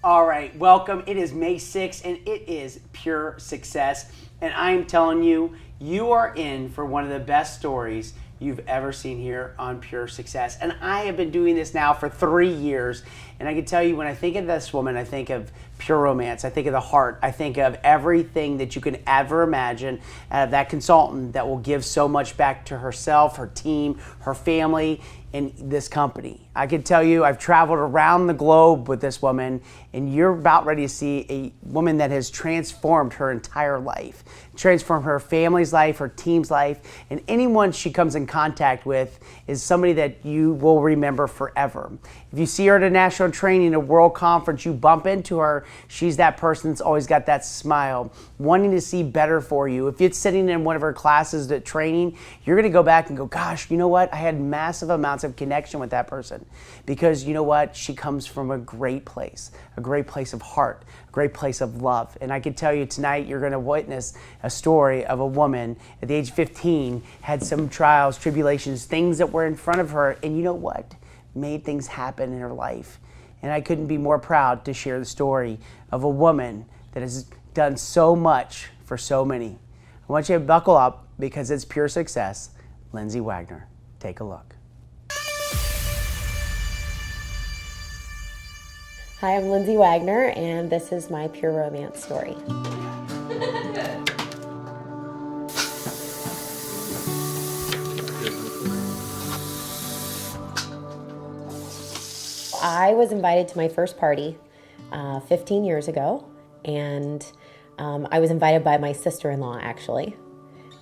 All right, welcome. It is May 6th and it is pure success. And I'm telling you, you are in for one of the best stories you've ever seen here on Pure Success. And I have been doing this now for 3 years. And I can tell you, when I think of this woman, I think of pure romance. I think of the heart. I think of everything that you can ever imagine out of that consultant that will give so much back to herself, her team, her family, and this company. I can tell you, I've traveled around the globe with this woman, and you're about ready to see a woman that has transformed her entire life, transformed her family's life, her team's life, and anyone she comes in contact with is somebody that you will remember forever. If you see her at a national training, a world conference, you bump into her, she's that person that's always got that smile, wanting to see better for you. If it's sitting in one of her classes at training, you're gonna go back and go, gosh, you know what? I had massive amounts of connection with that person, because you know what? She comes from a great place of heart, a great place of love. And I can tell you tonight, you're gonna witness a story of a woman at the age of 15, had some trials, tribulations, things that were in front of her, and you know what? Made things happen in her life. And I couldn't be more proud to share the story of a woman that has done so much for so many. I want you to buckle up, because it's pure success. Lindsay Wagoner, take a look. Hi, I'm Lindsay Wagoner, and this is my pure romance story. I was invited to my first party 15 years ago, and I was invited by my sister-in-law, actually.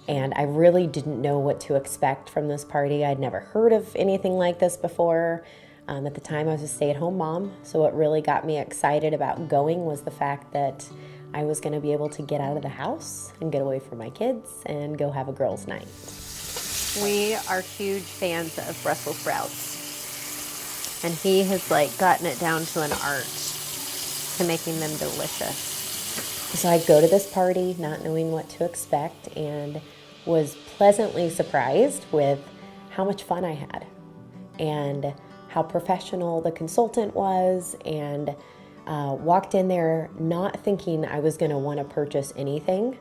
And I really didn't know what to expect from this party. I'd never heard of anything like this before. At the time, I was a stay-at-home mom, so what really got me excited about going was the fact that I was going to be able to get out of the house and get away from my kids and go have a girls' night. We are huge fans of Brussels sprouts, and he has gotten it down to an art to making them delicious. So I go to this party not knowing what to expect, and was pleasantly surprised with how much fun I had and how professional the consultant was, and walked in there not thinking I was going to want to purchase anything,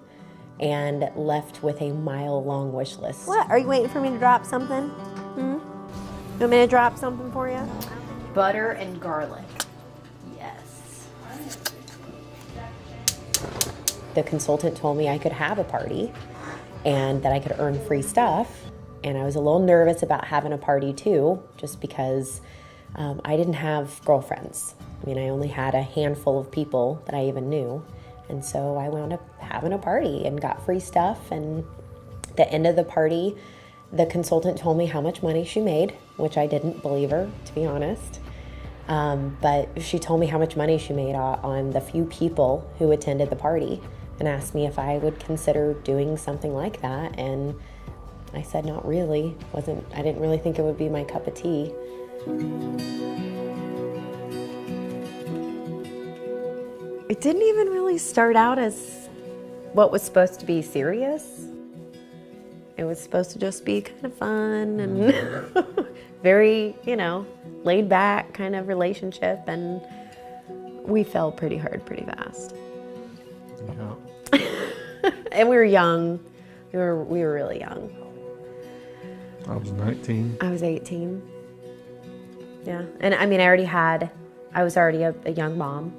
and left with a mile-long wish list. What? Are you waiting for me to drop something? You want me to drop something for you? Butter and garlic. Yes. The consultant told me I could have a party and that I could earn free stuff. And I was a little nervous about having a party too, just because I didn't have girlfriends. I mean, I only had a handful of people that I even knew. And so I wound up having a party and got free stuff. And at the end of the party, the consultant told me how much money she made, which I didn't believe her, to be honest. But she told me how much money she made on the few people who attended the party, and asked me if I would consider doing something like that. And I said, not really. I didn't really think it would be my cup of tea. It didn't even really start out as what was supposed to be serious. It was supposed to just be kind of fun and very, laid back kind of relationship, and we fell pretty hard pretty fast. Yeah. And we were young. We were really young. I was 19. I was 18. Yeah. And I mean, I was already a young mom.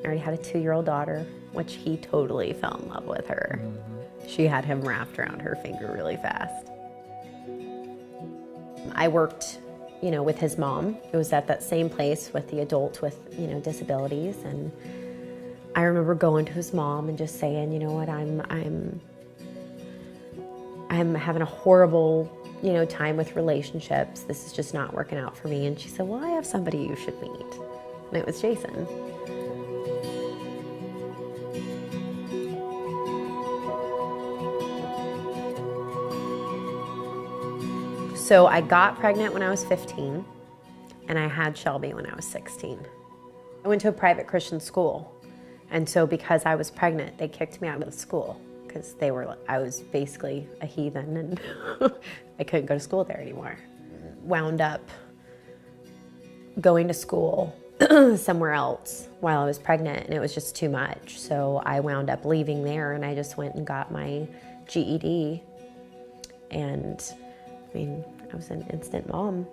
I already had a 2-year-old daughter, which he totally fell in love with her. Mm-hmm. She had him wrapped around her finger really fast. I worked, with his mom. It was at that same place with the adult with, disabilities. And I remember going to his mom and just saying, you know what, I'm having a horrible time with relationships. This is just not working out for me. And she said, well, I have somebody you should meet. And it was Jason. So I got pregnant when I was 15, and I had Shelby when I was 16. I went to a private Christian school. And so because I was pregnant, they kicked me out of the school, because I was basically a heathen, and I couldn't go to school there anymore. Wound up going to school somewhere else while I was pregnant, and it was just too much. So I wound up leaving there, and I just went and got my GED. And I mean, I was an instant mom.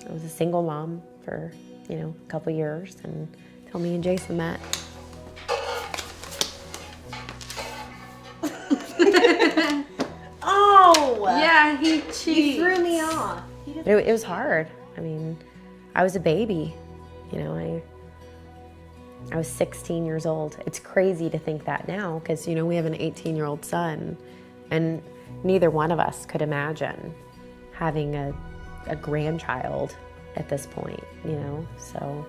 I was a single mom for, a couple years until me and Jason met. Oh! Yeah, he cheats. You threw me off. It was hard. I mean, I was a baby. I was 16 years old. It's crazy to think that now because, we have an 18-year-old son, and neither one of us could imagine having a grandchild at this point, So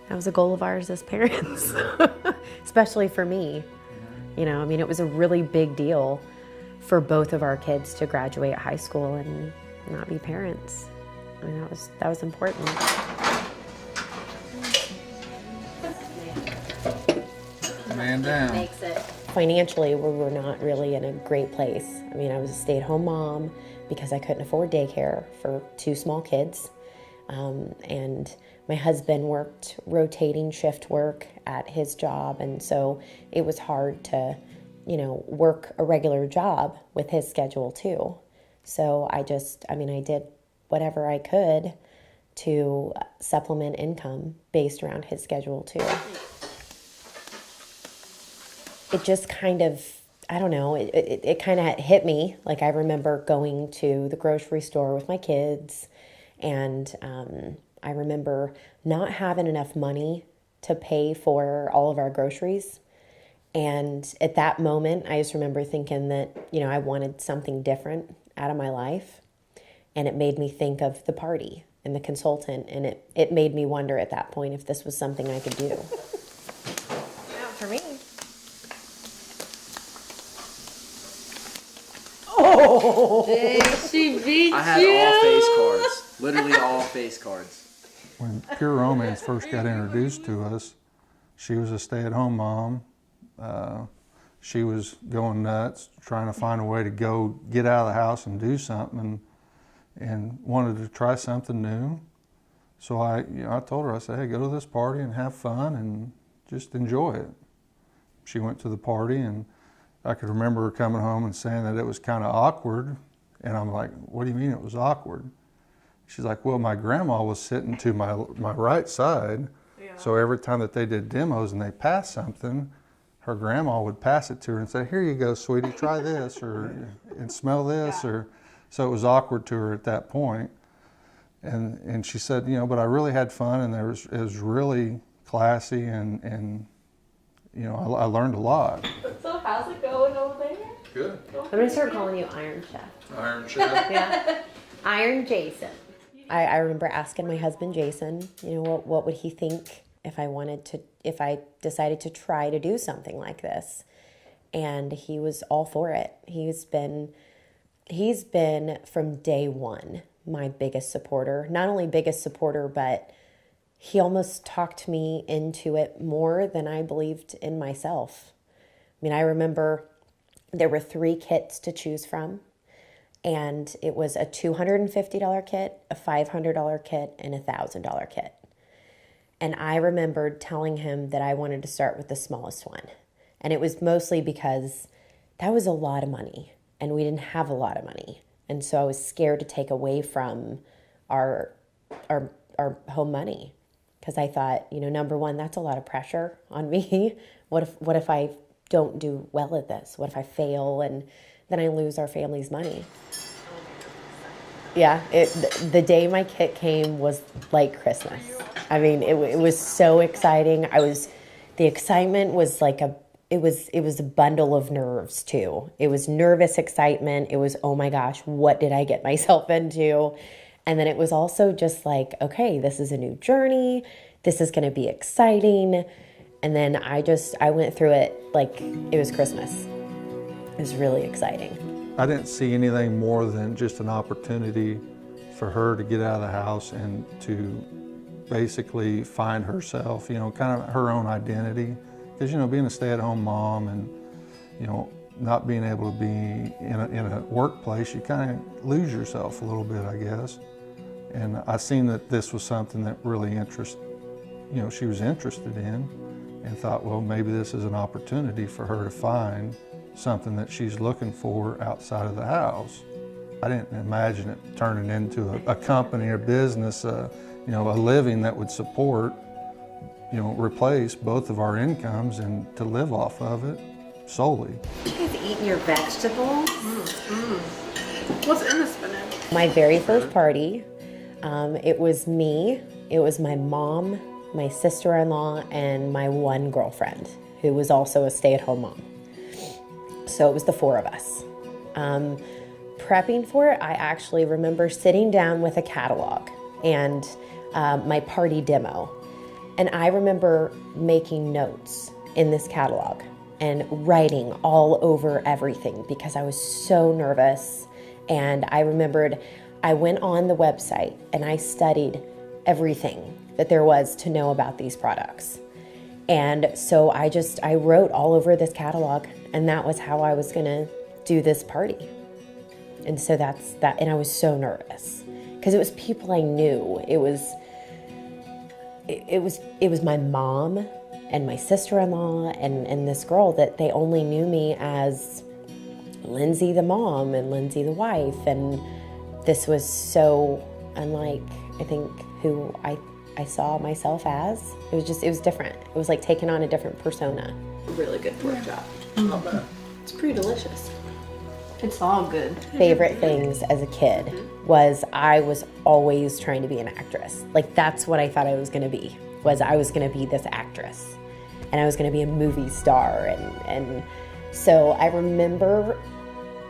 that was a goal of ours as parents, especially for me. It was a really big deal for both of our kids to graduate high school and not be parents. That was important. Man down. Makes it. Financially, we were not really in a great place. I was a stay-at-home mom because I couldn't afford daycare for 2 small kids. And my husband worked rotating shift work at his job, and so it was hard to, work a regular job with his schedule too. So I did whatever I could to supplement income based around his schedule too. It just kind of, I don't know, it kind of hit me. Like, I remember going to the grocery store with my kids, and I remember not having enough money to pay for all of our groceries. And at that moment, I just remember thinking that, I wanted something different out of my life. And it made me think of the party and the consultant. And it made me wonder at that point if this was something I could do. Yeah, for me. Oh! She beat I had you. all face cards. Literally all face cards. When Pure Romance first got introduced to us, she was a stay-at-home mom. She was going nuts, trying to find a way to get out of the house and do something, and wanted to try something new. So I told her, I said, hey, go to this party and have fun and just enjoy it. She went to the party, and I could remember her coming home and saying that it was kind of awkward. And I'm like, what do you mean it was awkward? She's like, well, my grandma was sitting to my right side. Yeah. So every time that they did demos and they passed something, her grandma would pass it to her and say, here you go, sweetie, try this and smell this. Yeah. So it was awkward to her at that point. And she said, but I really had fun, and it was really classy, and I learned a lot. So how's it going over there? Good. I'm going to start calling you Iron Chef. Iron Chef? Yeah. Iron Jason. I remember asking my husband Jason, what would he think if I decided to try to do something like this. And he was all for it. He's been from day one my biggest supporter. Not only biggest supporter, but he almost talked me into it more than I believed in myself. I remember there were 3 kits to choose from, and it was a $250 kit, a $500 kit, and a $1,000 kit. And I remembered telling him that I wanted to start with the smallest one. And it was mostly because that was a lot of money, and we didn't have a lot of money. And so I was scared to take away from our home money, because I thought, number one, that's a lot of pressure on me. What if I don't do well at this? What if I fail and then I lose our family's money? Yeah, the day my kit came was like Christmas. It was so exciting. The excitement was like it was a bundle of nerves too. It was nervous excitement. It was, oh my gosh, what did I get myself into? And then it was also just like, okay, this is a new journey. This is going to be exciting. And then I went through it like it was Christmas. It was really exciting. I didn't see anything more than just an opportunity for her to get out of the house and to basically find herself, kind of her own identity. Because, being a stay-at-home mom and, not being able to be in a workplace, you kind of lose yourself a little bit, I guess. And I seen that this was something that really interested she was interested in, and thought, well, maybe this is an opportunity for her to find something that she's looking for outside of the house. I didn't imagine it turning into a company or business, a living that would support, replace both of our incomes and to live off of it solely. You guys eating your vegetables? What's in the spinach? My very first party, it was me, it was my mom, my sister-in-law, and my one girlfriend, who was also a stay-at-home mom. So it was the four of us. Prepping for it, I actually remember sitting down with a catalog and my party demo. And I remember making notes in this catalog and writing all over everything because I was so nervous. And I remembered I went on the website and I studied everything that there was to know about these products. And so I wrote all over this catalog, and that was how I was gonna do this party. And so that's that, and I was so nervous because it was people I knew. It was my mom and my sister-in-law and this girl that they only knew me as Lindsay the mom and Lindsay the wife, and this was so unlike, I think, who I saw myself as. It was different. It was like taking on a different persona. Really good pork chop. Love that. It's pretty delicious. It's all good. Favorite things as a kid was I was always trying to be an actress. Like that's what I thought I was gonna be, was I was gonna be this actress. And I was gonna be a movie star. And so I remember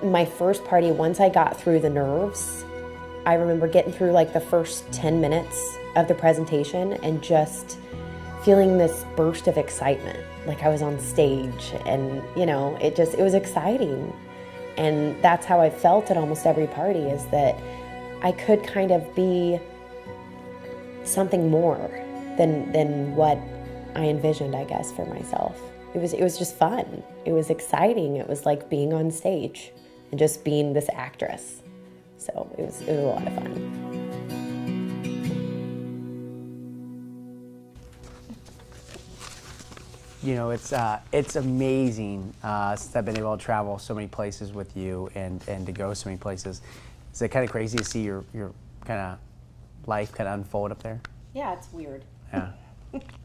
my first party, once I got through the nerves, I remember getting through like the first 10 minutes of the presentation and just feeling this burst of excitement. Like I was on stage and it was exciting. And that's how I felt at almost every party, is that I could kind of be something more than what I envisioned, I guess, for myself. It was just fun. It was exciting. It was like being on stage and just being this actress. So it was a lot of fun. It's amazing since I've been able to travel so many places with you and to go so many places. Is it kind of crazy to see your kind of life kind of unfold up there? Yeah, it's weird. Yeah.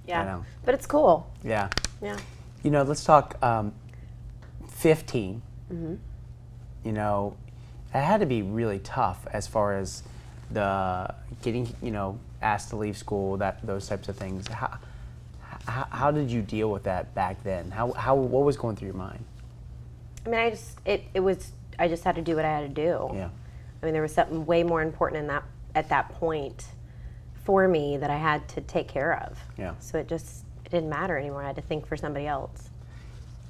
Yeah, I know. but it's cool. Yeah. Yeah. Let's talk 15. Mm-hmm. It had to be really tough as far as the getting, asked to leave school, those types of things. How did you deal with that back then? What was going through your mind? I mean, I just had to do what I had to do. Yeah. I mean, there was something way more important at that point for me that I had to take care of. Yeah. So it didn't matter anymore. I had to think for somebody else.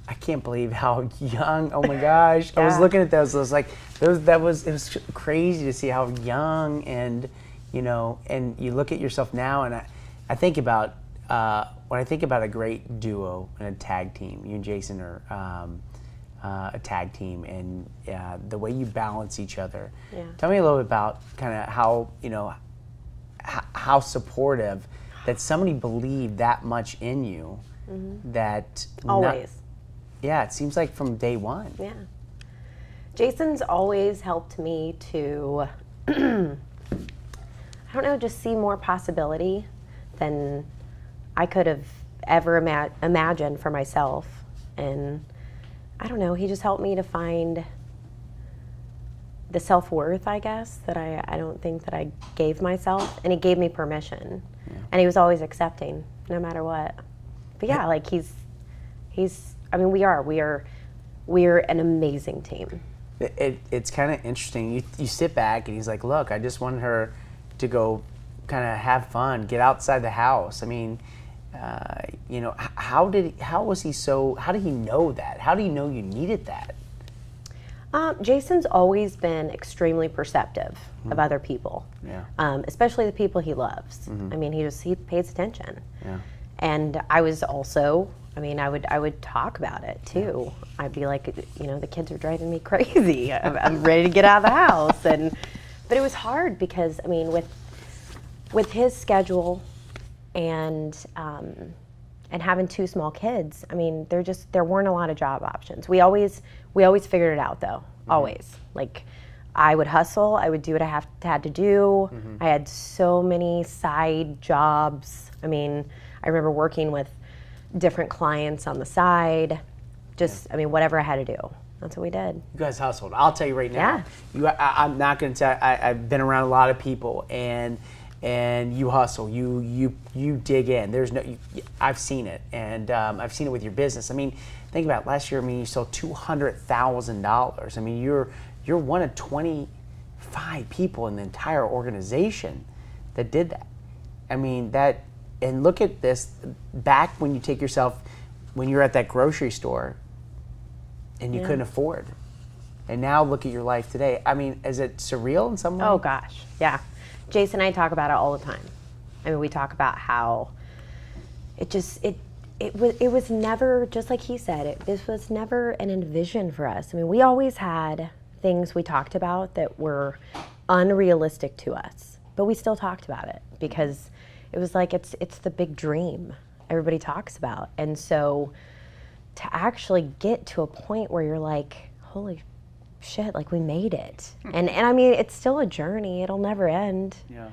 I can't believe how young. Oh my gosh! Yeah. I was looking at those. I was like, it was crazy to see how young and and you look at yourself now, and I think about when I think about a great duo and a tag team. You and Jason are a tag team, and the way you balance each other. Yeah. Tell me a little bit about kind of how how supportive that somebody believed that much in you. Mm-hmm. That always. Yeah, it seems like from day one. Yeah. Jason's always helped me to, I don't know, just see more possibility than I could have ever imagined for myself. And I don't know, he just helped me to find the self-worth, I guess, that I don't think that I gave myself. And he gave me permission. Yeah. And he was always accepting, no matter what. But yeah, like he's I mean, we're an amazing team. It's kind of interesting. You sit back and he's like, look, I just wanted her to go kind of have fun, get outside the house. I mean, how did he know that? How do you know you needed that? Jason's always been extremely perceptive of other people, especially the people he loves. Mm-hmm. I mean, he pays attention. Yeah. And I was also, I would talk about it too. Yeah. I'd be like, the kids are driving me crazy. I'm ready to get out of the house. But it was hard because, with his schedule and having 2 small kids, I mean, there weren't a lot of job options. We always figured it out though, always. Like, I would hustle, I would do what I had to do. I had so many side jobs. I mean, I remember working with different clients on the side. I mean, whatever I had to do. That's what we did. You guys hustled. I'll tell you right now. I'm not going to tell. I've been around a lot of people, and you hustle. You dig in. I've seen it, and I've seen it with your business. I mean, think about it. Last year. I mean, you sold $200,000. I mean, you're one of 25 people in the entire organization that did that. I mean that. And look at this. Back when you take yourself, when you're at that grocery store, and you couldn't afford. And now look at your life today. I mean, is it surreal in some way? Oh gosh, yeah. Jason and I talk about it all the time. I mean, we talk about how it was never, just like he said, this was never an envision for us. I mean, we always had things we talked about that were unrealistic to us, but we still talked about it because it was like, it's the big dream everybody talks about. And so to actually get to a point where you're like, holy shit, like we made it. And I mean, it's still a journey. It'll never end. Yeah.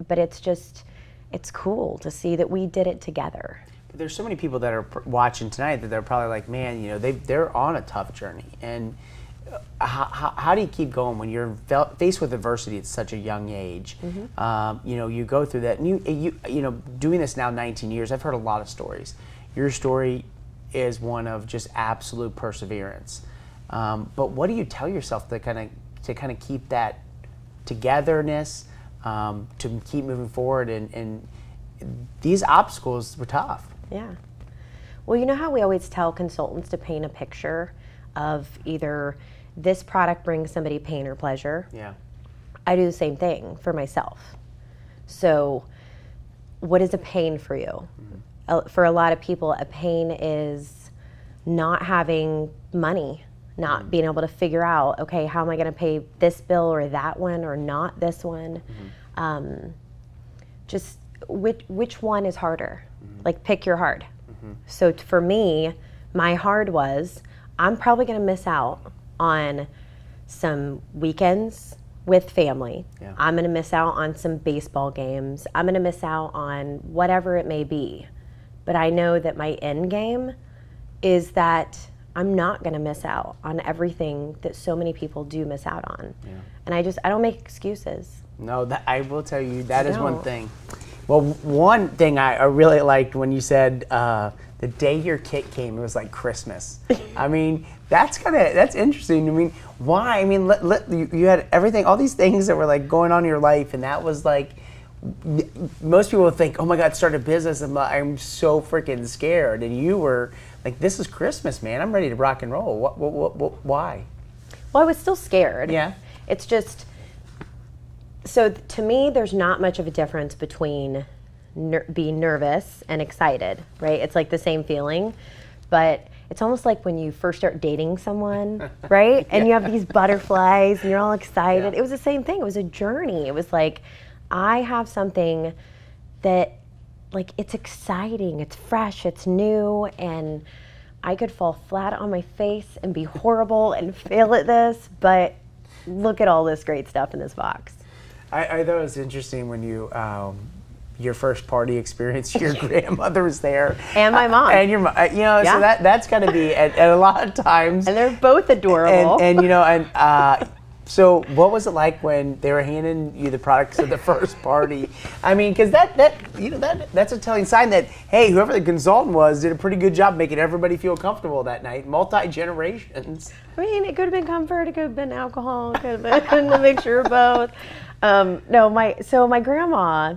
But it's cool to see that we did it together. But there's so many people that are watching tonight that they're probably like, man, you know, they're on a tough journey. And how do you keep going when you're faced with adversity at such a young age? You know, you go through that, and you know, doing this now 19 years, I've heard a lot of stories. Your story is one of just absolute perseverance. But what do you tell yourself to kind of keep that togetherness, to keep moving forward? And these obstacles were tough. Yeah. Well, you know how we always tell consultants to paint a picture of either this product brings somebody pain or pleasure? Yeah. I do the same thing for myself. So what is a pain for you? For a lot of people, a pain is not having money, not being able to figure out, okay, how am I going to pay this bill or that one or not this one? Just which one is harder? Like, pick your hard. So for me, my hard was, I'm probably going to miss out on some weekends with family. Yeah. I'm going to miss out on some baseball games. I'm going to miss out on whatever it may be. But I know that my end game is that I'm not going to miss out on everything that so many people do miss out on. Yeah. And I don't make excuses. No, I will tell you, that is one thing. Well, one thing I really liked when you said the day your kit came, it was like Christmas. I mean, that's interesting. I mean, why? I mean, you had everything, all these things that were like going on in your life, and that was like, most people would think, oh my God, start a business, and I'm so freaking scared. And you were like, this is Christmas, man. I'm ready to rock and roll. Why? Well, I was still scared. Yeah. It's just, so to me, there's not much of a difference between being nervous and excited, right? It's like the same feeling, but it's almost like when you first start dating someone, right? And you have these butterflies and you're all excited. Yeah. It was the same thing. It was a journey. It was like, I have something that, like, it's exciting, it's fresh, it's new, and I could fall flat on my face and be horrible and fail at this, but look at all this great stuff in this box. I thought it was interesting when you, your first party experience, your grandmother was there. And my mom. And your mom, you know, so that's got to be at a lot of times. And they're both adorable. And you know, and so what was it like when they were handing you the products at the first party? I mean, because that's a telling sign that, hey, whoever the consultant was did a pretty good job making everybody feel comfortable that night, multi-generations. I mean, it could have been comfort, it could have been alcohol, it could have been a mixture of both. My grandma,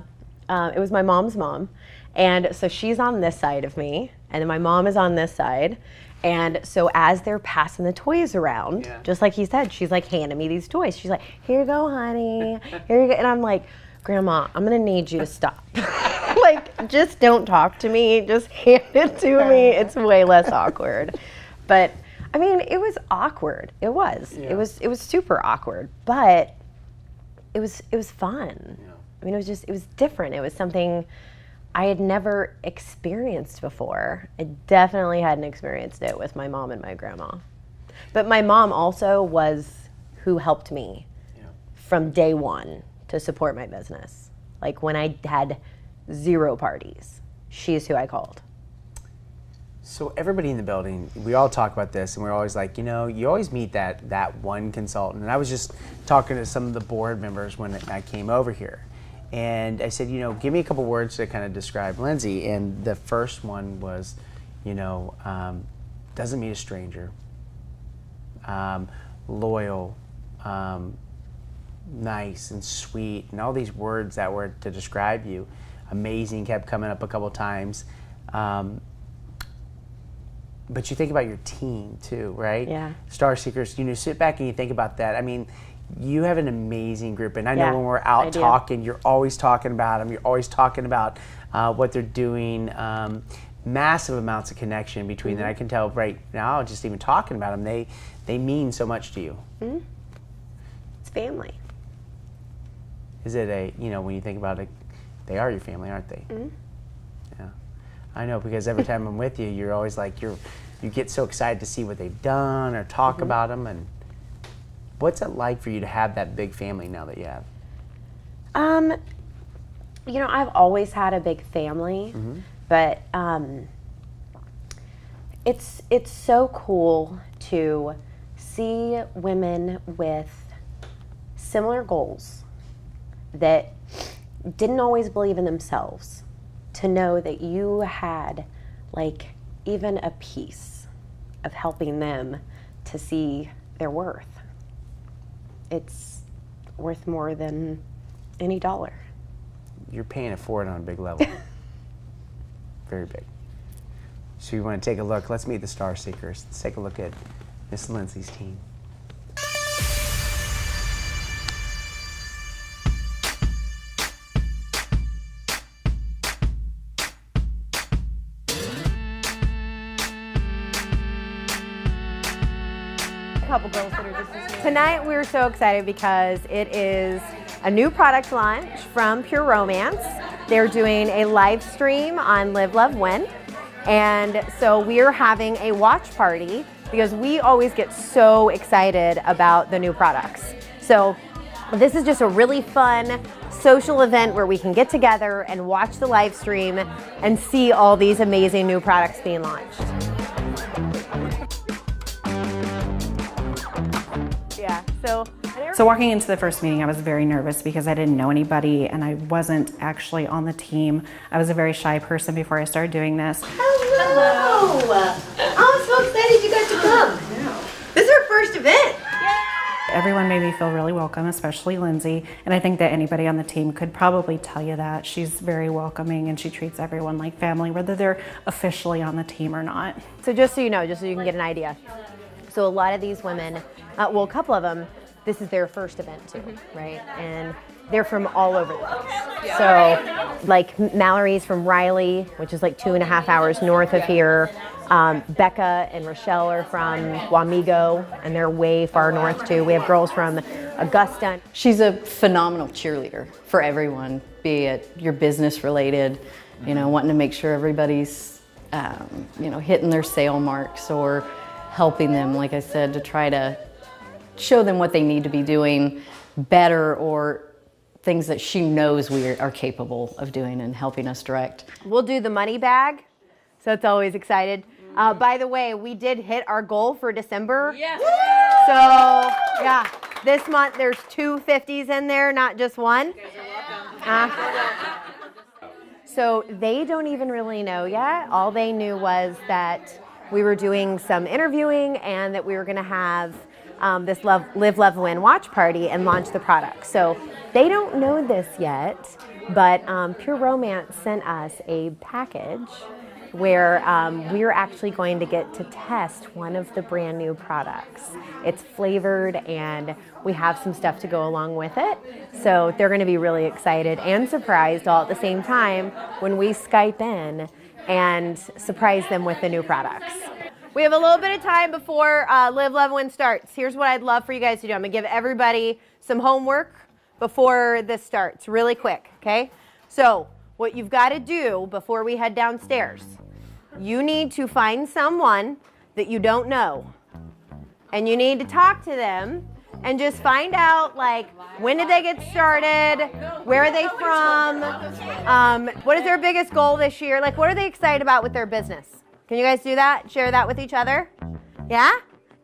it was my mom's mom, and so she's on this side of me, and then my mom is on this side. And so as they're passing the toys around, just like he said, she's like handing me these toys. She's like, here you go, honey. Here you go. And I'm like, Grandma, I'm going to need you to stop. Like, just don't talk to me. Just hand it to me. It's way less awkward. But, I mean, it was awkward. It was. Yeah. It was super awkward. But it was fun. Yeah. I mean, it was different. It was something I had never experienced before. I definitely hadn't experienced it with my mom and my grandma. But my mom also was who helped me from day one to support my business. Like when I had 0 parties, she's who I called. So everybody in the building, we all talk about this, and we're always like, you always meet that one consultant. And I was just talking to some of the board members when I came over here. And I said, give me a couple words to kind of describe Lindsay. And the first one was, doesn't meet a stranger, loyal, nice and sweet, and all these words that were to describe you. Amazing kept coming up a couple times. But you think about your team too, right? Yeah. Star Seekers, sit back and you think about that. I mean, you have an amazing group, and I know when we're out talking, you're always talking about them. You're always talking about what they're doing. Massive amounts of connection between them. I can tell right now, just even talking about them, they mean so much to you. Mm-hmm. It's family. Is it when you think about it, they are your family, aren't they? Mm-hmm. Yeah. I know, because every time I'm with you, you're always like, you get so excited to see what they've done or talk about them. And what's it like for you to have that big family now that you have? I've always had a big family, but it's so cool to see women with similar goals that didn't always believe in themselves, to know that you had like even a piece of helping them to see their worth. It's worth more than any dollar. You're paying it forward on a big level. Very big. So you want to take a look. Let's meet the Star Seekers. Let's take a look at Miss Lindsay's team. Couple girls that are just as new. Tonight we're so excited because it is a new product launch from Pure Romance. They're doing a live stream on Live, Love, Win. And so we're having a watch party because we always get so excited about the new products. So this is just a really fun social event where we can get together and watch the live stream and see all these amazing new products being launched. Yeah, So walking into the first meeting, I was very nervous because I didn't know anybody and I wasn't actually on the team. I was a very shy person before I started doing this. Hello! I'm so excited you got to come. This is our first event. Everyone made me feel really welcome, especially Lindsay. And I think that anybody on the team could probably tell you that. She's very welcoming and she treats everyone like family, whether they're officially on the team or not. So just so you know, just so you can get an idea. So a lot of these women, well, a couple of them, this is their first event too, right? And they're from all over the place. So like Mallory's from Riley, which is like 2.5 hours north of here. Becca and Rochelle are from Wamego, and they're way far north too. We have girls from Augusta. She's a phenomenal cheerleader for everyone, be it your business related, wanting to make sure everybody's, hitting their sale marks or helping them, like I said, to try to show them what they need to be doing better or things that she knows we are capable of doing and helping us direct. We'll do the money bag, so it's always excited. By the way, we did hit our goal for December. Yeah. So, yeah, this month there's 2 50s in there, not just one. So they don't even really know yet. All they knew was that we were doing some interviewing and that we were going to have this Live, Love, Win watch party and launch the product. So they don't know this yet, but Pure Romance sent us a package where we're actually going to get to test one of the brand new products. It's flavored and we have some stuff to go along with it. So they're going to be really excited and surprised all at the same time when we Skype in and surprise them with the new products. We have a little bit of time before Live, Love, Win starts. Here's what I'd love for you guys to do. I'm going to give everybody some homework before this starts really quick, okay? So what you've got to do before we head downstairs, you need to find someone that you don't know. And you need to talk to them and just find out, like, when did they get started? Where are they from? What is their biggest goal this year? Like, what are they excited about with their business? Can you guys do that? Share that with each other? Yeah?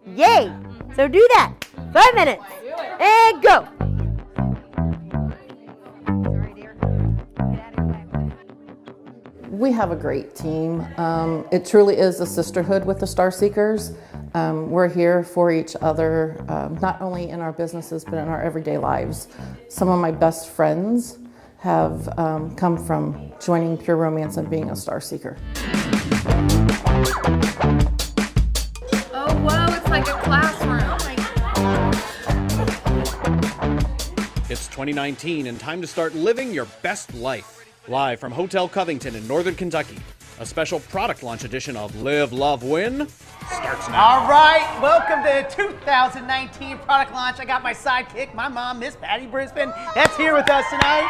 Yay! So do that. 5 minutes. And go. We have a great team. It truly is a sisterhood with the Star Seekers. We're here for each other, not only in our businesses, but in our everyday lives. Some of my best friends have come from joining Pure Romance and being a Star Seeker. Oh, whoa, it's like a classroom. It's 2019 and time to start living your best life. Live from Hotel Covington in Northern Kentucky, a special product launch edition of Live, Love, Win starts now. All right, welcome to 2019 product launch. I got my sidekick, my mom, Miss Patty Brisbane, that's here with us tonight.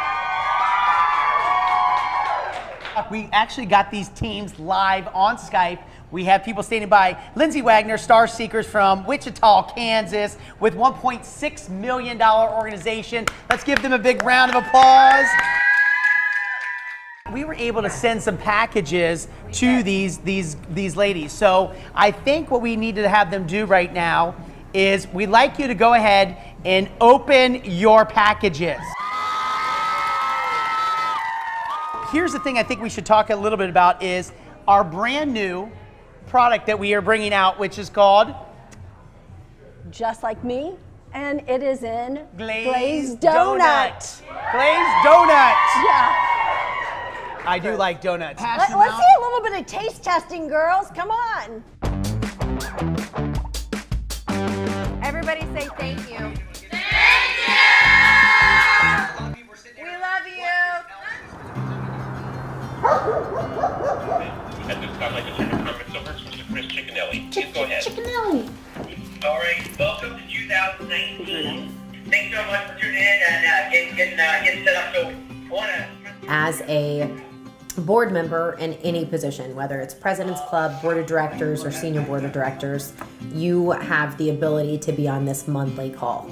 We actually got these teams live on Skype. We have people standing by. Lindsay Wagoner, Star Seekers from Wichita, Kansas, with $1.6 million organization. Let's give them a big round of applause. We were able to send some packages to these ladies. So I think what we need to have them do right now is we'd like you to go ahead and open your packages. Here's the thing I think we should talk a little bit about is our brand new product that we are bringing out, which is called Just Like Me, and it is in Glazed Donut. Glazed Donut. Yeah. I do like donuts. Let's see a little bit of taste testing, girls. Come on. Everybody say thank you. Thank you! We love you. At this time, I'd like to turn the conference over to Mr. Chris Chickenelli. Please go ahead. Chickenelli. All right, welcome to 2019. Thanks so much for tuning in and getting set up. So, As a board member in any position, whether it's President's Club, Board of Directors, or Senior Board of Directors, you have the ability to be on this monthly call.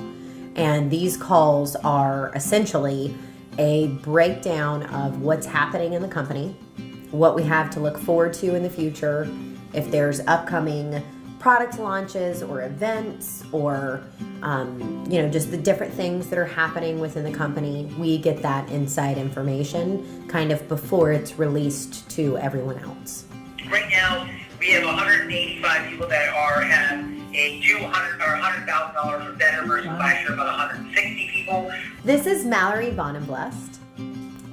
And these calls are essentially a breakdown of what's happening in the company, what we have to look forward to in the future, if there's upcoming product launches or events or just the different things that are happening within the company. We get that inside information kind of before it's released to everyone else. Right now, we have 185 people that have a $200,000 or better versus last year about 160 people. This is Mallory Bonenblest.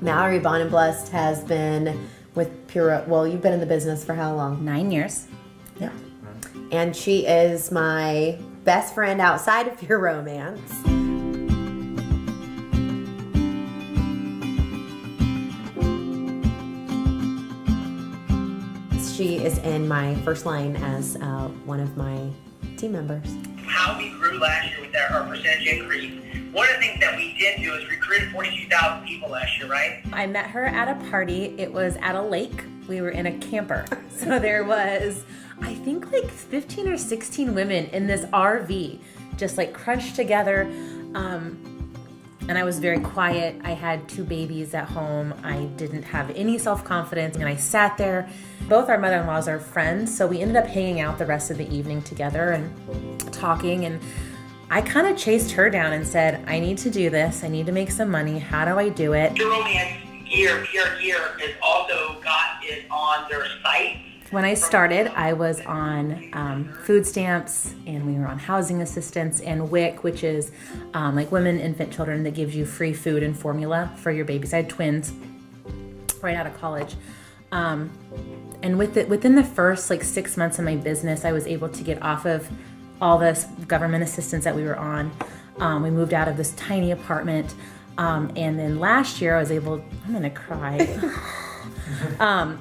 Mallory Bonenblest has been with Pure. Well, you've been in the business for how long? 9 years. Yeah. And she is my best friend outside of Pure Romance. She is in my first line as one of my team members. How we grew last year with our percentage increase. One of the things that we did do is recruit 42,000 people last year, right? I met her at a party. It was at a lake. We were in a camper. So there was, I think, like 15 or 16 women in this RV, just like crunched together. And I was very quiet. I had 2 babies at home. I didn't have any self-confidence. And I sat there. Both our mother-in-laws are friends, so we ended up hanging out the rest of the evening together and talking. And I kind of chased her down and said, I need to do this. I need to make some money. How do I do it? Pure Romance here has also got it on their site. When I started, I was on food stamps, and we were on housing assistance and WIC, which is like women, infant, children, that gives you free food and formula for your babies. I had twins right out of college. And within the first 6 months of my business, I was able to get off of all this government assistance that we were on. We moved out of this tiny apartment. And then last year I was able, I'm gonna cry.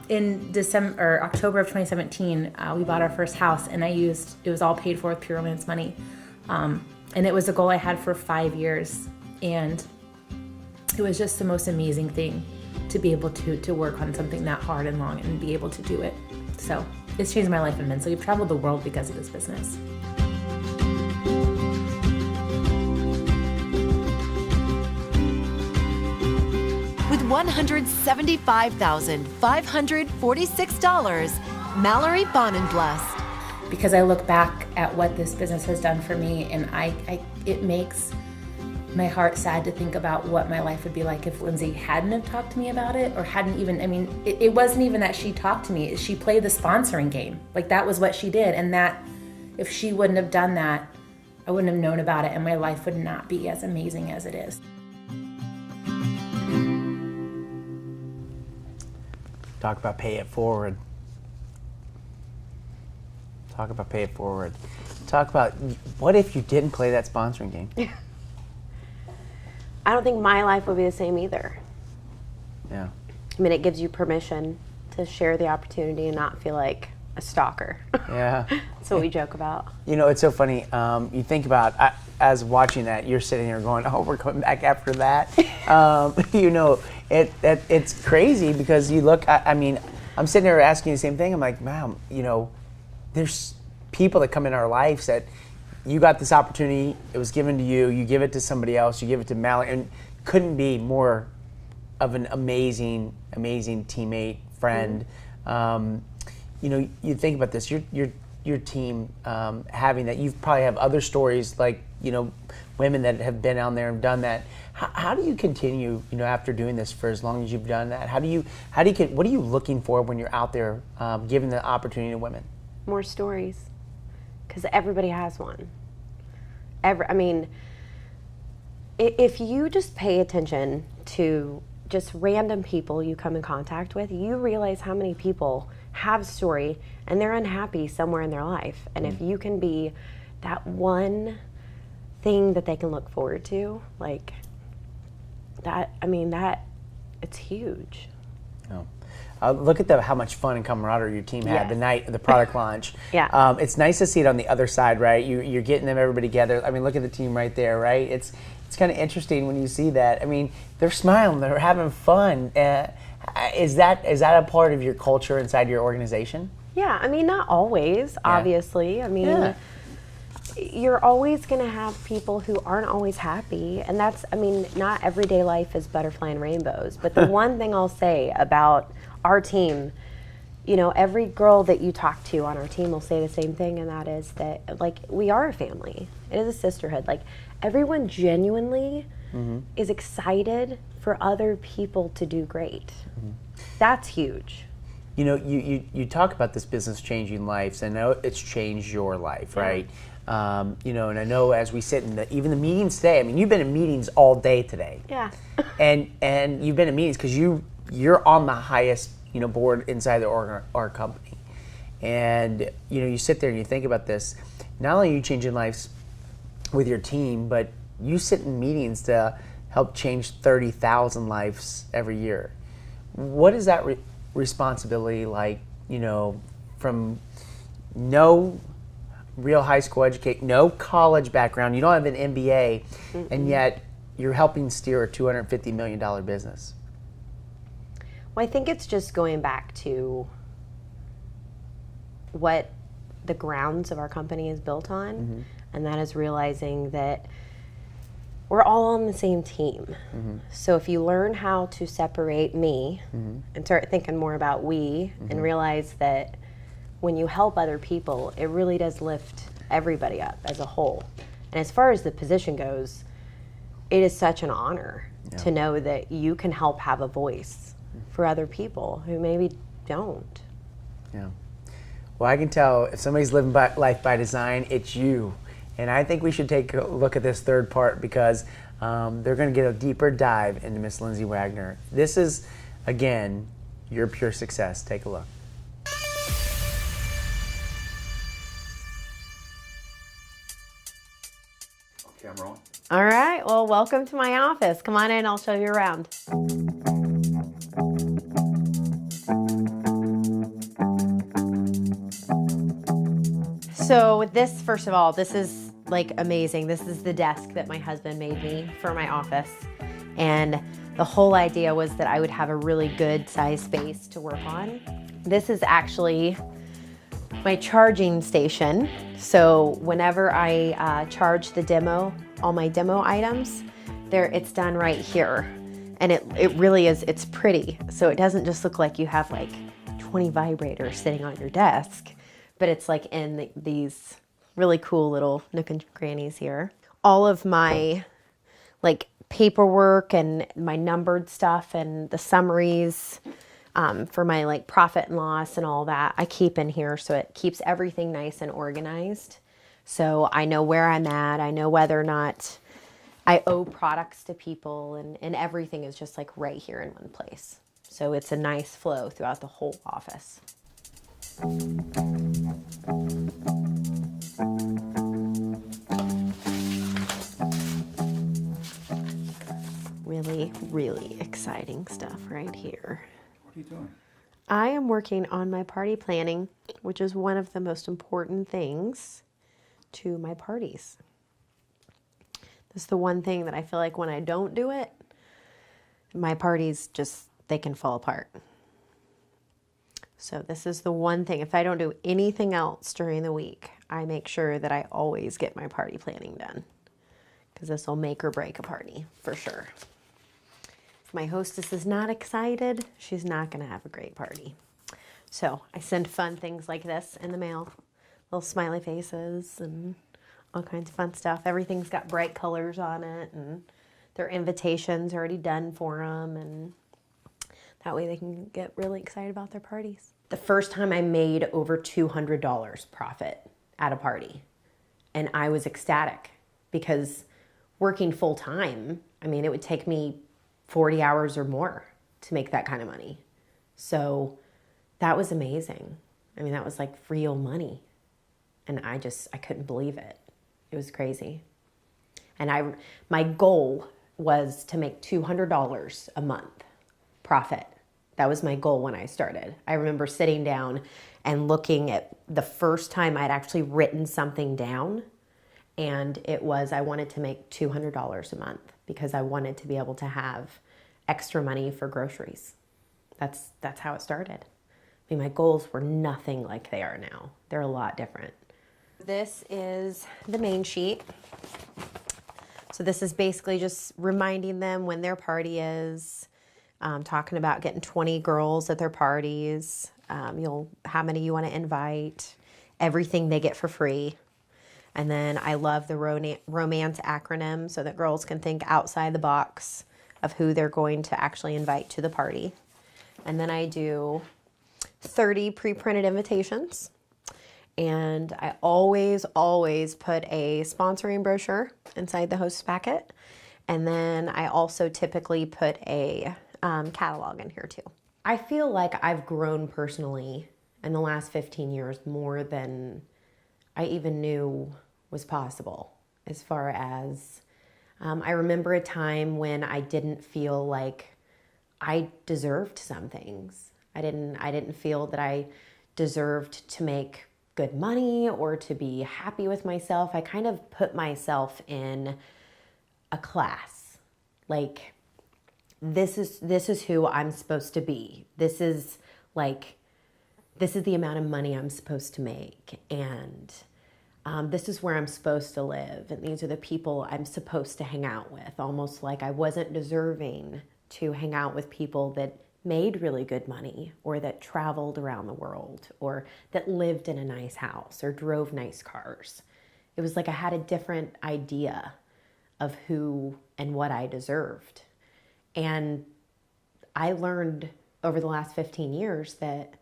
In October of 2017, we bought our first house, and it was all paid for with Pure Romance money. And it was a goal I had for 5 years. And it was just the most amazing thing to be able to work on something that hard and long and be able to do it. So it's changed my life immensely. We've traveled the world because of this business. With $175,546, Mallory Bonenblessed. Because I look back at what this business has done for me, and it makes my heart sad to think about what my life would be like if Lindsay hadn't have talked to me about it, or hadn't even, it wasn't even that she talked to me, she played the sponsoring game. Like, that was what she did, and that, if she wouldn't have done that, I wouldn't have known about it, and my life would not be as amazing as it is. Talk about pay it forward. Talk about pay it forward. Talk about, what if you didn't play that sponsoring game? I don't think my life would be the same either. Yeah. I mean, it gives you permission to share the opportunity and not feel like a stalker. Yeah. That's what we joke about. You know, it's so funny. You think about, as watching that, you're sitting here going, oh, we're coming back after that. You know, it's crazy because you look, I'm sitting there asking you the same thing. I'm like, man, you know, there's people that come in our lives that you got this opportunity, it was given to you, you give it to somebody else, you give it to Mallory, and couldn't be more of an amazing teammate, friend. You know, you think about this, your team having that, you probably have other stories like, you know, women that have been out there and done that. How do you continue, you know, after doing this for as long as you've done that? What are you looking for when you're out there giving the opportunity to women? More stories, because everybody has one. If you just pay attention to just random people you come in contact with, you realize how many people have a story and they're unhappy somewhere in their life. And if you can be that one thing that they can look forward to, like that, it's huge. Oh. Look at how much fun and camaraderie your team had the night of the product launch. Yeah. It's nice to see it on the other side, right? You're getting everybody together. I mean, look at the team right there, right? It's kind of interesting when you see that. I mean, they're smiling, they're having fun. Is that a part of your culture inside your organization? Yeah, not always, obviously. You're always going to have people who aren't always happy, and that's, not everyday life is butterfly and rainbows. But the one thing I'll say about our team, you know, every girl that you talk to on our team will say the same thing, and that is that, like, we are a family. It is a sisterhood. Like, everyone genuinely is excited for other people to do great. That's huge. You know, you talk about this business changing lives, and I know it's changed your life, right? You know, and I know as we sit in even the meetings today, you've been in meetings all day today. Yeah. and you've been in meetings because you're on the highest, you know, board inside our company. And, you know, you sit there and you think about this. Not only are you changing lives with your team, but you sit in meetings to help change 30,000 lives every year. What is that responsibility like, you know, from no real high school education, no college background, you don't have an MBA, and yet you're helping steer a $250 million business? Well, I think it's just going back to what the grounds of our company is built on, and that is realizing that we're all on the same team. So if you learn how to separate me and start thinking more about we, and realize that when you help other people, it really does lift everybody up as a whole. And as far as the position goes, it is such an honor to know that you can help have a voice for other people who maybe don't. Yeah. Well, I can tell if somebody's living life by design, it's you. And I think we should take a look at this third part because they're going to get a deeper dive into Miss Lindsay Wagoner. This is, again, your pure success. Take a look. Okay, I'm rolling. All right, well, welcome to my office. Come on in, I'll show you around. So this, first of all, this is like amazing. This is the desk that my husband made me for my office. And The whole idea was that I would have a really good size space to work on. This is actually my charging station. So whenever I charge the demo, all my demo items, it's done right here. And it really is, it's pretty. So it doesn't just look like you have like 20 vibrators sitting on your desk, but it's like in these really cool little nook and crannies here. All of my like paperwork and my numbered stuff and the summaries for my like profit and loss and all that, I keep in here, so it keeps everything nice and organized. So I know where I'm at, I know whether or not I owe products to people, and everything is just like right here in one place. So it's a nice flow throughout the whole office. Really, really exciting stuff right here. What are you doing? I am working on my party planning, which is one of the most important things to my parties. This is the one thing that I feel like when I don't do it, my parties just, they can fall apart. So this is the one thing, if I don't do anything else during the week, I make sure that I always get my party planning done, because this will make or break a party for sure. If my hostess is not excited, she's not gonna have a great party. So I send fun things like this in the mail, little smiley faces and all kinds of fun stuff. Everything's got bright colors on it, and their invitations are already done for them, and that way they can get really excited about their parties. The first time I made over $200 profit at a party, and I was ecstatic, because working full time, I mean, it would take me 40 hours or more to make that kind of money. So that was amazing. I mean, that was like real money, and I couldn't believe it. It was crazy. And my goal was to make $200 a month profit. That was my goal when I started. I remember sitting down and looking at the first time I'd actually written something down, and it was I wanted to make $200 a month because I wanted to be able to have extra money for groceries. That's how it started. I mean, my goals were nothing like they are now. They're a lot different. This is the main sheet. So this is basically just reminding them when their party is, talking about getting 20 girls at their parties, how many you want to invite, everything they get for free. And then I love the romance acronym so that girls can think outside the box of who they're going to actually invite to the party. And then I do 30 pre-printed invitations. And I always put a sponsoring brochure inside the host packet. And then I also typically put a catalog in here too. I feel like I've grown personally in the last 15 years more than I even knew was possible. As far as, I remember a time when I didn't feel like I deserved some things. I didn't feel that I deserved to make good money or to be happy with myself. I kind of put myself in a class. Like, this is who I'm supposed to be. This is the amount of money I'm supposed to make. And this is where I'm supposed to live. And these are the people I'm supposed to hang out with. Almost like I wasn't deserving to hang out with people that made really good money, or that traveled around the world, or that lived in a nice house, or drove nice cars. It was like I had a different idea of who and what I deserved. And I learned over the last 15 years that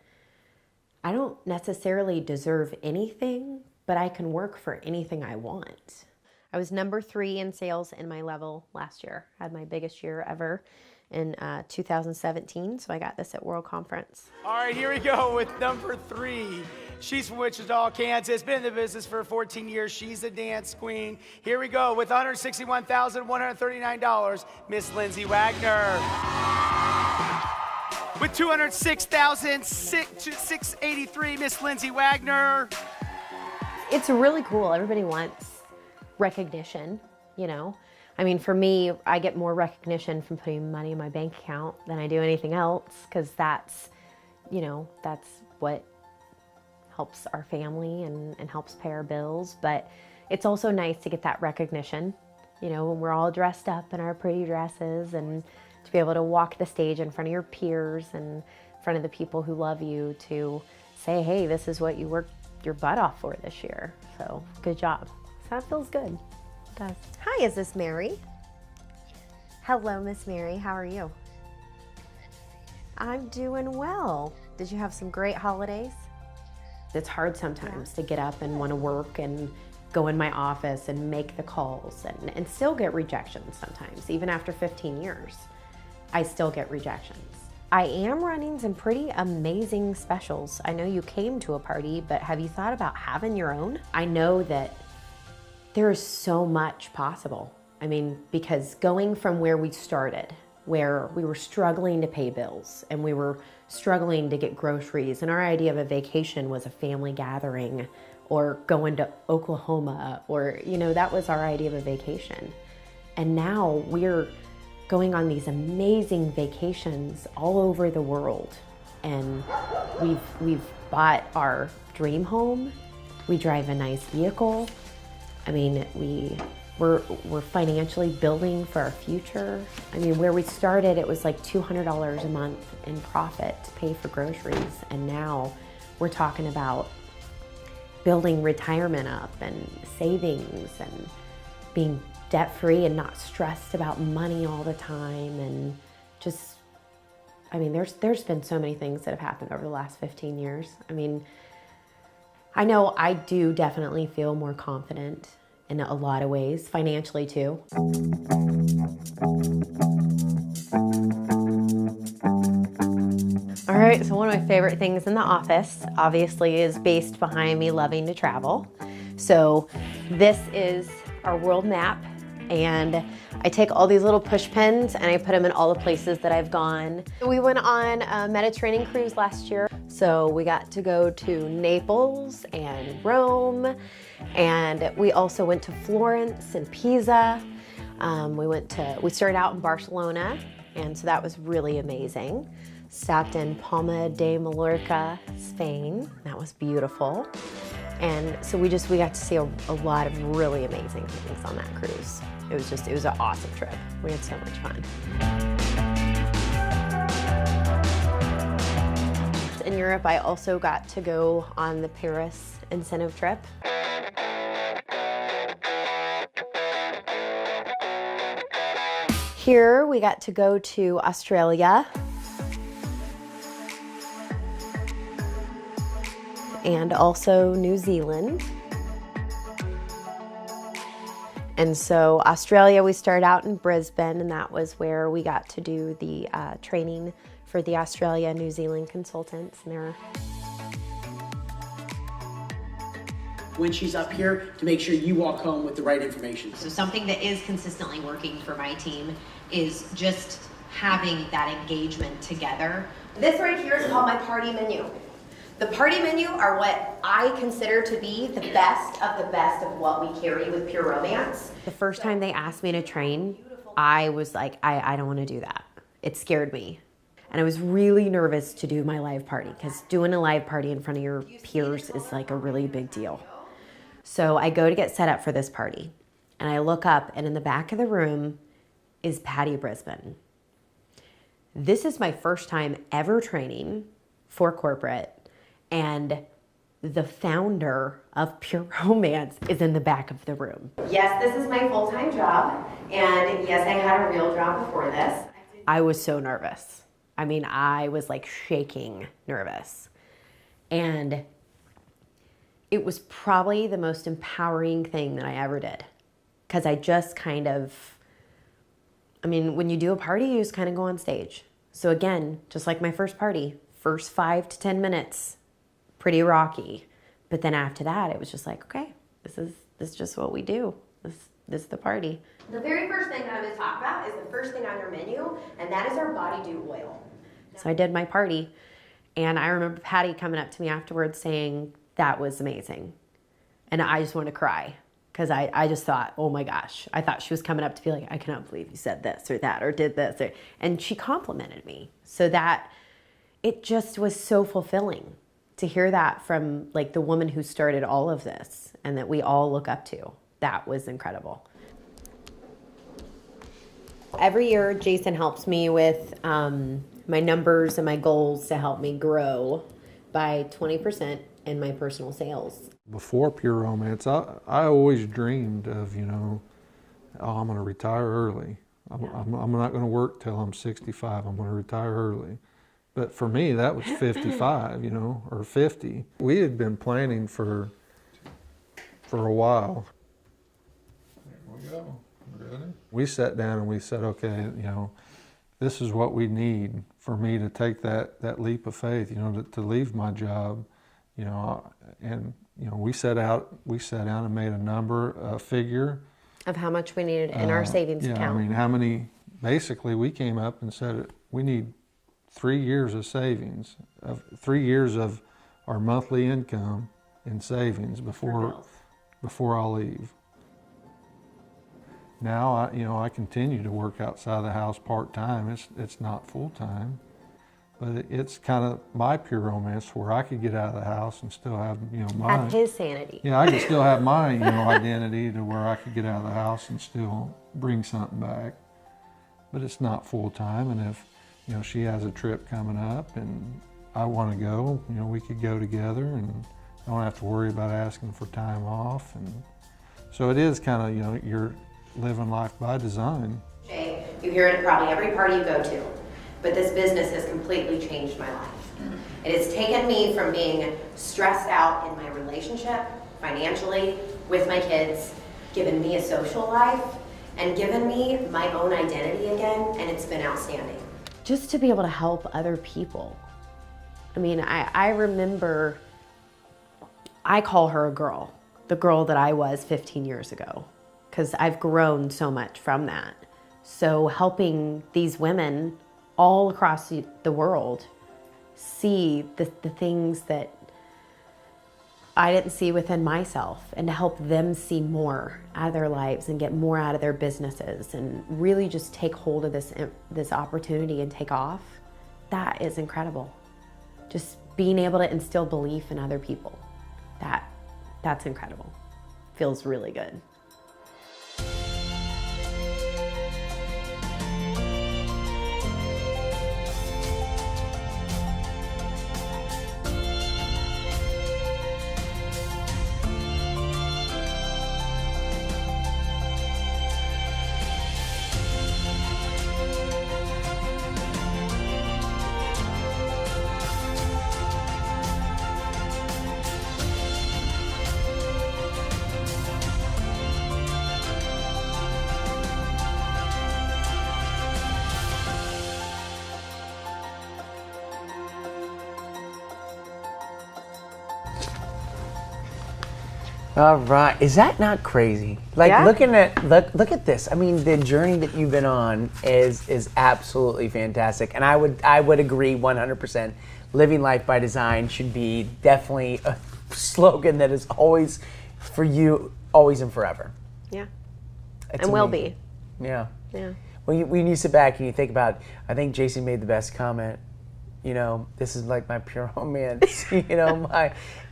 I don't necessarily deserve anything, but I can work for anything I want. I was number 3 in sales in my level last year. I had my biggest year ever in 2017, so I got this at World Conference. All right, here we go with number 3. She's from Wichita, Kansas, been in the business for 14 years. She's a dance queen. Here we go with $161,139, Miss Lindsay Wagoner. With $206,683, Miss Lindsay Wagoner. It's really cool. Everybody wants recognition, you know. I mean, for me, I get more recognition from putting money in my bank account than I do anything else, because that's, you know, that's what helps our family and helps pay our bills. But it's also nice to get that recognition, you know, when we're all dressed up in our pretty dresses, and to be able to walk the stage in front of your peers and in front of the people who love you to say, hey, this is what you worked your butt off for this year. So good job. So that feels good. It does. Hi, is this Mary? Hello, Miss Mary. How are you? I'm doing well. Did you have some great holidays? It's hard sometimes to get up and want to work and go in my office and make the calls and still get rejections sometimes. Even after 15 years, I still get rejections. I am running some pretty amazing specials. I know you came to a party, but have you thought about having your own? I know that there is so much possible. I mean, because going from where we started, where we were struggling to pay bills and we were struggling to get groceries, and our idea of a vacation was a family gathering or going to Oklahoma, or, you know, that was our idea of a vacation. And now we're going on these amazing vacations all over the world. And we've bought our dream home. We drive a nice vehicle. I mean, we're financially building for our future. I mean, where we started, it was like $200 a month in profit to pay for groceries. And now we're talking about building retirement up and savings and being debt-free and not stressed about money all the time. And just, I mean, there's been so many things that have happened over the last 15 years. I mean, I know I do definitely feel more confident in a lot of ways, financially too. All right, so one of my favorite things in the office, obviously, is based behind me loving to travel. So this is our world map, and I take all these little push pins and I put them in all the places that I've gone. We went on a Mediterranean cruise last year, so we got to go to Naples and Rome, and we also went to Florence and Pisa. We started out in Barcelona, and so that was really amazing. Stopped in Palma de Mallorca, Spain. That was beautiful. And so we got to see a lot of really amazing things on that cruise. It was an awesome trip. We had so much fun. In Europe, I also got to go on the Paris incentive trip. Here, we got to go to Australia and also New Zealand. And so Australia, we started out in Brisbane, and that was where we got to do the training for the Australia New Zealand consultants. And when she's up here, to make sure you walk home with the right information. So something that is consistently working for my team is just having that engagement together. This right here is called my party menu. The party menu are what I consider to be the best of what we carry with Pure Romance. The first time they asked me to train, I was like, I don't want to do that. It scared me. And I was really nervous to do my live party, because doing a live party in front of your peers is like a really big deal. So I go to get set up for this party, and I look up, and in the back of the room is Patty Brisbane. This is my first time ever training for corporate, and the founder of Pure Romance is in the back of the room. Yes, this is my full-time job, and yes, I had a real job before this. I was so nervous. I mean, I was like shaking nervous. And it was probably the most empowering thing that I ever did. Because I just kind of, I mean, when you do a party, you just kind of go on stage. So again, just like my first party, first 5 to 10 minutes, pretty rocky. But then after that, it was just like, okay, this is just what we do. This is the party. The very first thing that I'm going to talk about is the first thing on your menu, and that is our Body Dew oil. So I did my party, and I remember Patty coming up to me afterwards saying, that was amazing. And I just wanted to cry. because I just thought, oh my gosh, I thought she was coming up to be like, I cannot believe you said this or that or did this. And she complimented me. So that it just was so fulfilling to hear that from like the woman who started all of this and that we all look up to. That was incredible. Every year, Jason helps me with my numbers and my goals to help me grow by 20% in my personal sales. Before Pure Romance, I always dreamed of, you know, oh, I'm going to retire early. I'm not going to work till I'm 65. I'm going to retire early. But for me, that was 55, you know, or 50. We had been planning for a while. There we go. Ready? We sat down and we said, okay, you know, this is what we need for me to take that leap of faith, you know, to leave my job, you know, and, you know, we set down and made a number, a figure. Of how much we needed in our savings yeah, account. I mean, basically we came up and said we need 3 years of savings, 3 years of our monthly income in savings before I'll leave. Now, I continue to work outside the house part-time. It's not full-time, but it's kind of my Pure Romance where I could get out of the house and still have, you know, my... Have his sanity. Yeah, I could still have my, you know, identity to where I could get out of the house and still bring something back. But it's not full-time, and if, you know, she has a trip coming up and I want to go, you know, we could go together and I don't have to worry about asking for time off. And so it is kind of, you know, you're living life by design. Jay, you hear it at probably every party you go to, but this business has completely changed my life. It has taken me from being stressed out in my relationship, financially, with my kids, given me a social life, and given me my own identity again, and it's been outstanding. Just to be able to help other people. I mean, I remember, I call her a girl, the girl that I was 15 years ago, because I've grown so much from that. So helping these women all across the world see the things that I didn't see within myself, and to help them see more out of their lives and get more out of their businesses and really just take hold of this opportunity and take off, that is incredible. Just being able to instill belief in other people, that's incredible. Feels really good. All right, is that not crazy? Like, Yeah. look at this. I mean, the journey that you've been on is absolutely fantastic, and I would agree 100%. Living life by design should be definitely a slogan that is always for you, always and forever. Yeah, It's and will amazing. be. Yeah. Yeah. When you sit back and you think about, I think Jason made the best comment. You know, this is like my Pure Romance. You know,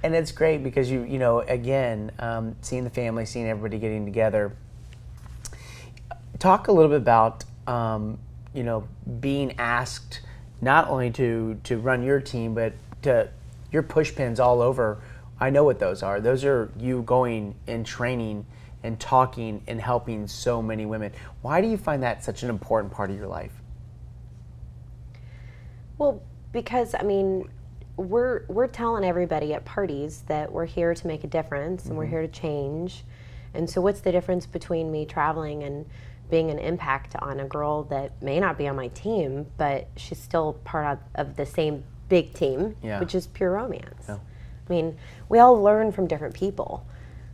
and it's great because you know, again, seeing the family, seeing everybody getting together. Talk a little bit about, you know, being asked not only to run your team, but to your push pins all over. I know what those are. Those are you going and training and talking and helping so many women. Why do you find that such an important part of your life? Well, because I mean, we're telling everybody at parties that we're here to make a difference and we're here to change. And so what's the difference between me traveling and being an impact on a girl that may not be on my team, but she's still part of the same big team, which is Pure Romance. Yeah. I mean, we all learn from different people.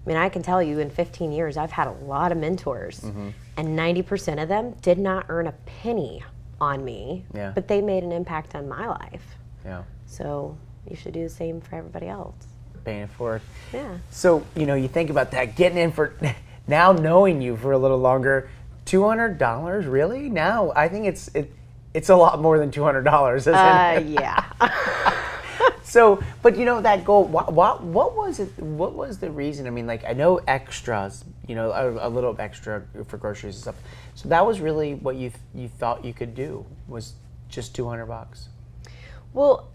I mean, I can tell you in 15 years, I've had a lot of mentors, and 90% of them did not earn a penny on me, but they made an impact on my life. Yeah. So you should do the same for everybody else. paying it forward. Yeah. So, you think about that, getting in for, now knowing you for a little longer, $200, really? Now, I think it's a lot more than $200, isn't it? Yeah. So, but that goal, what was it? What was the reason? I mean, I know extras, a little extra for groceries and stuff. So that was really what you thought you could do, was just $200. Well,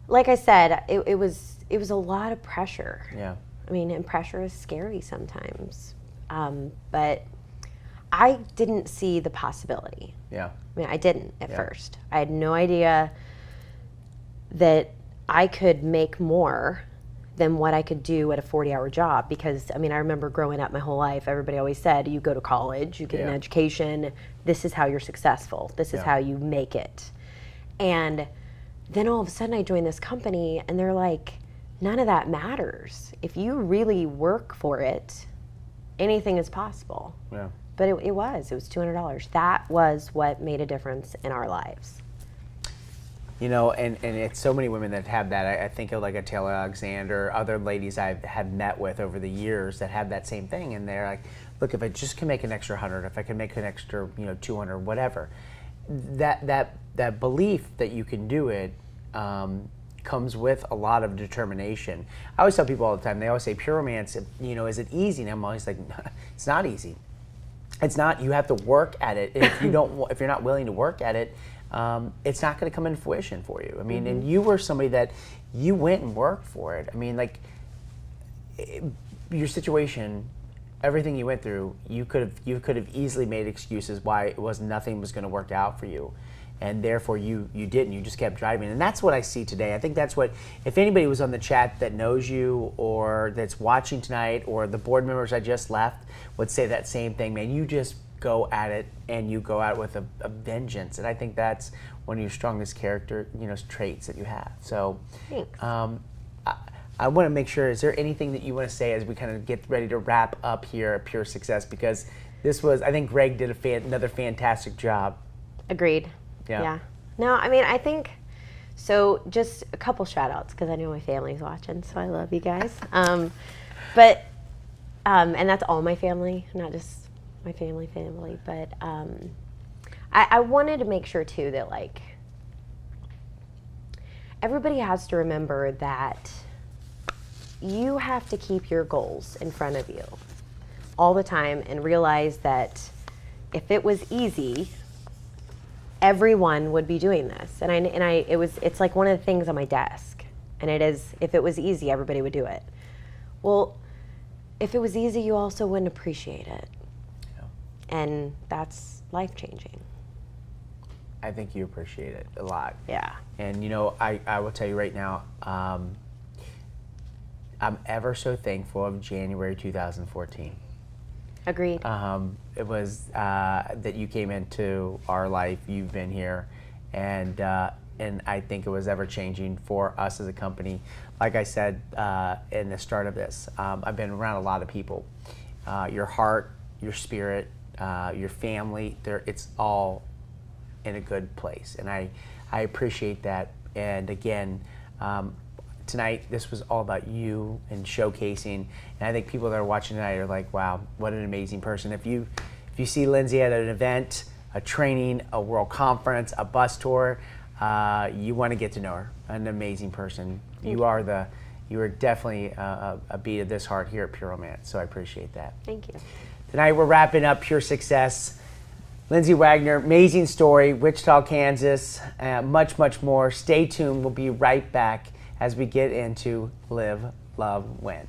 like I said, it was a lot of pressure. Yeah. I mean, and pressure is scary sometimes. But I didn't see the possibility. Yeah. I mean, I didn't at first. I had no idea that I could make more than what I could do at a 40-hour job, because, I mean, I remember growing up my whole life, everybody always said, you go to college, you get an education, this is how you're successful, this is how you make it. And then all of a sudden I joined this company and they're like, none of that matters. If you really work for it, anything is possible. Yeah. But it was $200. That was what made a difference in our lives. And it's so many women that have that. I think of like a Taylor Alexander, other ladies I've had met with over the years that have that same thing. And they're like, look, if I just can make an extra 100, if I can make an extra, 200, whatever, that belief that you can do it comes with a lot of determination. I always tell people all the time, they always say, pure romance, is it easy? And I'm always like, no, it's not easy. It's not. You have to work at it. If you're not willing to work at it, it's not going to come into fruition for you. I mean, and you were somebody that you went and worked for it. I mean, your situation, everything you went through, you could have easily made excuses why nothing was going to work out for you, and therefore you didn't. You just kept driving, and that's what I see today. I think that's what, if anybody was on the chat that knows you or that's watching tonight, or the board members I just left would say that same thing. Man, you just go at it, and you go at it with a vengeance, and I think that's one of your strongest character traits that you have. So thanks. I want to make sure, is there anything that you want to say as we kind of get ready to wrap up here at Pure Success? Because this was, I think Greg did another fantastic job. Agreed. Yeah. No, I mean, I think, so just a couple shout outs, because I know my family's watching, so I love you guys. And that's all my family, not just my family, but I wanted to make sure too that everybody has to remember that you have to keep your goals in front of you all the time, and realize that if it was easy, everyone would be doing this. It's like one of the things on my desk, and it is, if it was easy, everybody would do it. Well, if it was easy, you also wouldn't appreciate it. And that's life-changing. I think you appreciate it a lot. Yeah. And I will tell you right now, I'm ever so thankful of January 2014. Agreed. It was that you came into our life. You've been here, and I think it was ever changing for us as a company. Like I said in the start of this, I've been around a lot of people. Your heart, your spirit, your family, it's all in a good place, and I appreciate that. And again, tonight this was all about you and showcasing, and I think people that are watching tonight are like, wow, what an amazing person. If you see Lindsay at an event, a training, a world conference, a bus tour, you want to get to know her. An amazing person. You are definitely a beat of this heart here at Pure Romance, so I appreciate that. Thank you. Tonight we're wrapping up Pure Success. Lindsay Wagoner, amazing story, Wichita, Kansas, much, much more. Stay tuned. We'll be right back as we get into Live, Love, Win.